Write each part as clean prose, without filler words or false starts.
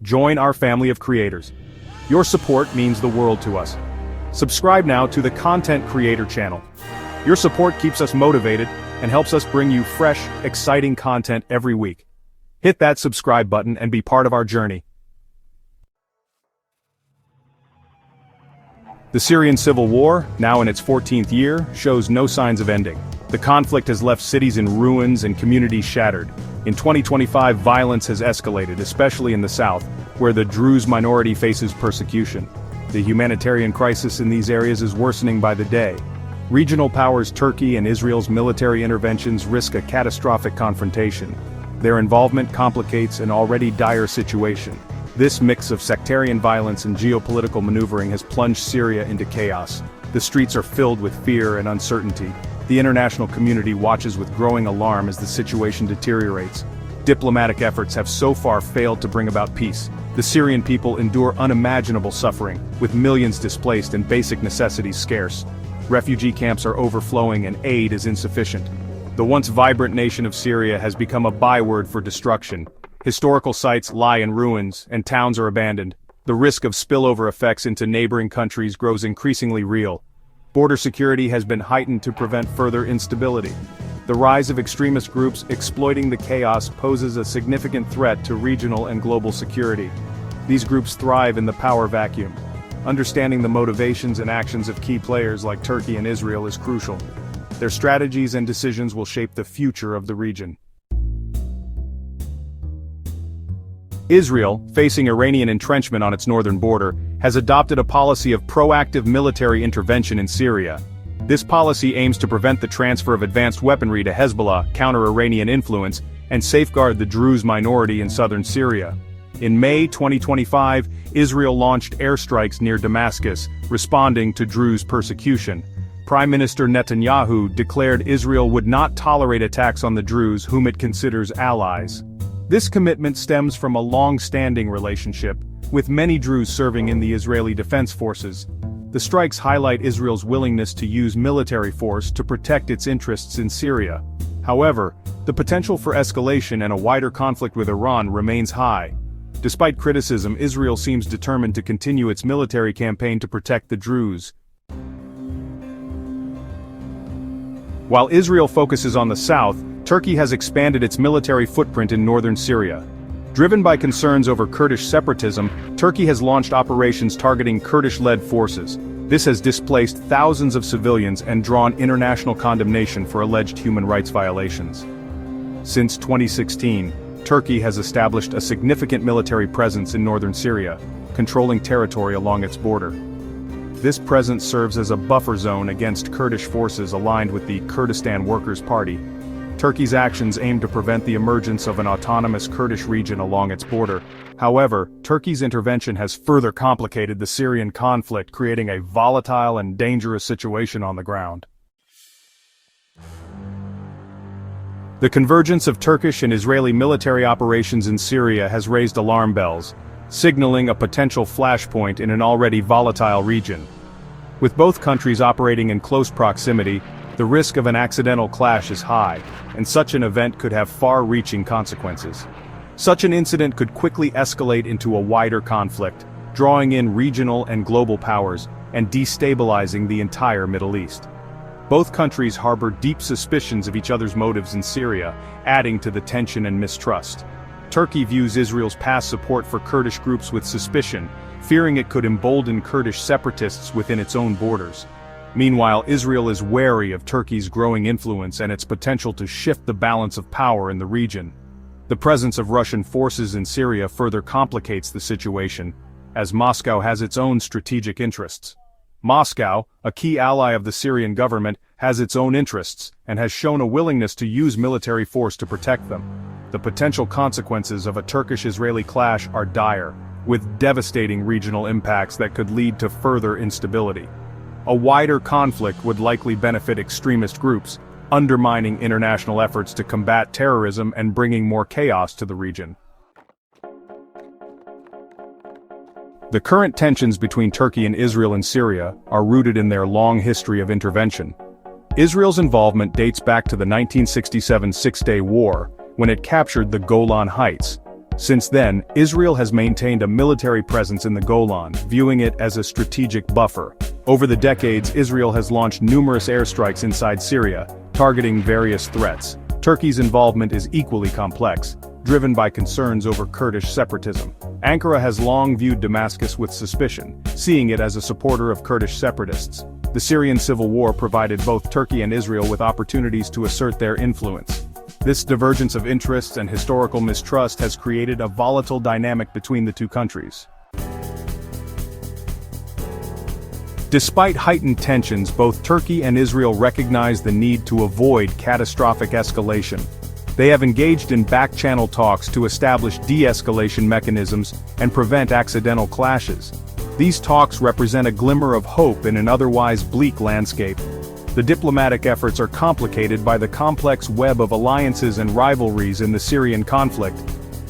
Join our family of creators. Your support means the world to us. Subscribe now to the Content Creator channel. Your support keeps us motivated and helps us bring you fresh, exciting content every week. Hit that subscribe button and be part of our journey. The Syrian civil war, now in its 14th year, shows no signs of ending. The conflict has left cities in ruins and communities shattered. In 2025, violence has escalated, especially in the south, where the Druze minority faces persecution. The humanitarian crisis in these areas is worsening by the day. Regional powers Turkey and Israel's military interventions risk a catastrophic confrontation. Their involvement complicates an already dire situation. This mix of sectarian violence and geopolitical maneuvering has plunged Syria into chaos. The streets are filled with fear and uncertainty. The international community watches with growing alarm as the situation deteriorates. Diplomatic efforts have so far failed to bring about peace. The Syrian people endure unimaginable suffering, with millions displaced and basic necessities scarce. Refugee camps are overflowing and aid is insufficient. The once vibrant nation of Syria has become a byword for destruction. Historical sites lie in ruins, and towns are abandoned. The risk of spillover effects into neighboring countries grows increasingly real. Border security has been heightened to prevent further instability. The rise of extremist groups exploiting the chaos poses a significant threat to regional and global security. These groups thrive in the power vacuum. Understanding the motivations and actions of key players like Turkey and Israel is crucial. Their strategies and decisions will shape the future of the region. Israel, facing Iranian entrenchment on its northern border, has adopted a policy of proactive military intervention in Syria. This policy aims to prevent the transfer of advanced weaponry to Hezbollah, counter Iranian influence, and safeguard the Druze minority in southern Syria. In May 2025, Israel launched airstrikes near Damascus, responding to Druze persecution. Prime Minister Netanyahu declared Israel would not tolerate attacks on the Druze, whom it considers allies. This commitment stems from a long-standing relationship, with many Druze serving in the Israeli Defense Forces. The strikes highlight Israel's willingness to use military force to protect its interests in Syria. However, the potential for escalation and a wider conflict with Iran remains high. Despite criticism, Israel seems determined to continue its military campaign to protect the Druze. While Israel focuses on the south, Turkey has expanded its military footprint in northern Syria. Driven by concerns over Kurdish separatism, Turkey has launched operations targeting Kurdish-led forces. This has displaced thousands of civilians and drawn international condemnation for alleged human rights violations. Since 2016, Turkey has established a significant military presence in northern Syria, controlling territory along its border. This presence serves as a buffer zone against Kurdish forces aligned with the Kurdistan Workers' Party. Turkey's actions aim to prevent the emergence of an autonomous Kurdish region along its border. However, Turkey's intervention has further complicated the Syrian conflict, creating a volatile and dangerous situation on the ground. The convergence of Turkish and Israeli military operations in Syria has raised alarm bells, signaling a potential flashpoint in an already volatile region. With both countries operating in close proximity, the risk of an accidental clash is high, and such an event could have far-reaching consequences. Such an incident could quickly escalate into a wider conflict, drawing in regional and global powers, and destabilizing the entire Middle East. Both countries harbor deep suspicions of each other's motives in Syria, adding to the tension and mistrust. Turkey views Israel's past support for Kurdish groups with suspicion, fearing it could embolden Kurdish separatists within its own borders. Meanwhile, Israel is wary of Turkey's growing influence and its potential to shift the balance of power in the region. The presence of Russian forces in Syria further complicates the situation, as Moscow has its own strategic interests. Moscow, a key ally of the Syrian government, has its own interests, and has shown a willingness to use military force to protect them. The potential consequences of a Turkish-Israeli clash are dire, with devastating regional impacts that could lead to further instability. A wider conflict would likely benefit extremist groups, undermining international efforts to combat terrorism and bringing more chaos to the region. The current tensions between Turkey and Israel in Syria are rooted in their long history of intervention. Israel's involvement dates back to the 1967 Six-Day War, when it captured the Golan Heights. Since then, Israel has maintained a military presence in the Golan, viewing it as a strategic buffer. Over the decades, Israel has launched numerous airstrikes inside Syria, targeting various threats. Turkey's involvement is equally complex, driven by concerns over Kurdish separatism. Ankara has long viewed Damascus with suspicion, seeing it as a supporter of Kurdish separatists. The Syrian civil war provided both Turkey and Israel with opportunities to assert their influence. This divergence of interests and historical mistrust has created a volatile dynamic between the two countries. Despite heightened tensions, both Turkey and Israel recognize the need to avoid catastrophic escalation. They have engaged in back-channel talks to establish de-escalation mechanisms and prevent accidental clashes. These talks represent a glimmer of hope in an otherwise bleak landscape. The diplomatic efforts are complicated by the complex web of alliances and rivalries in the Syrian conflict.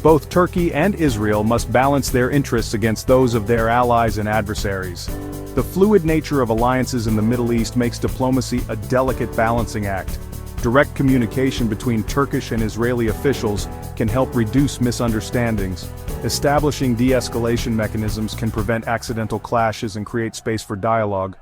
Both Turkey and Israel must balance their interests against those of their allies and adversaries. The fluid nature of alliances in the Middle East makes diplomacy a delicate balancing act. Direct communication between Turkish and Israeli officials can help reduce misunderstandings. Establishing de-escalation mechanisms can prevent accidental clashes and create space for dialogue.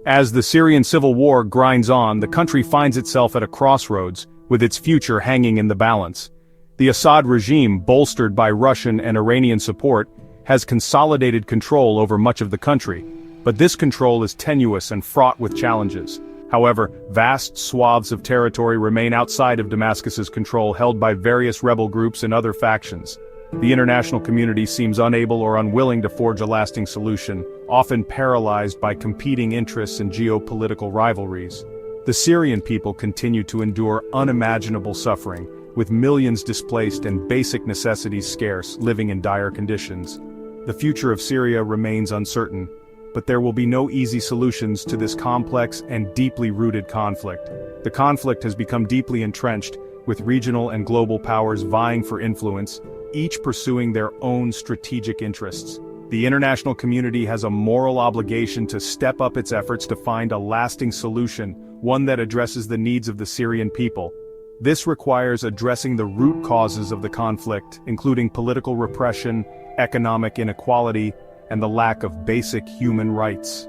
As the Syrian civil war grinds on, the country finds itself at a crossroads, with its future hanging in the balance. The Assad regime, bolstered by Russian and Iranian support, has consolidated control over much of the country, but this control is tenuous and fraught with challenges. However, vast swaths of territory remain outside of Damascus's control, held by various rebel groups and other factions. The international community seems unable or unwilling to forge a lasting solution, often paralyzed by competing interests and geopolitical rivalries. The Syrian people continue to endure unimaginable suffering, with millions displaced and basic necessities scarce, living in dire conditions. The future of Syria remains uncertain, but there will be no easy solutions to this complex and deeply rooted conflict. The conflict has become deeply entrenched, with regional and global powers vying for influence, each pursuing their own strategic interests. The international community has a moral obligation to step up its efforts to find a lasting solution, one that addresses the needs of the Syrian people. This requires addressing the root causes of the conflict, including political repression, economic inequality, and the lack of basic human rights.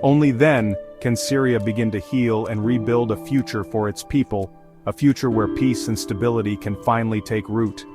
Only then can Syria begin to heal and rebuild a future for its people, a future where peace and stability can finally take root.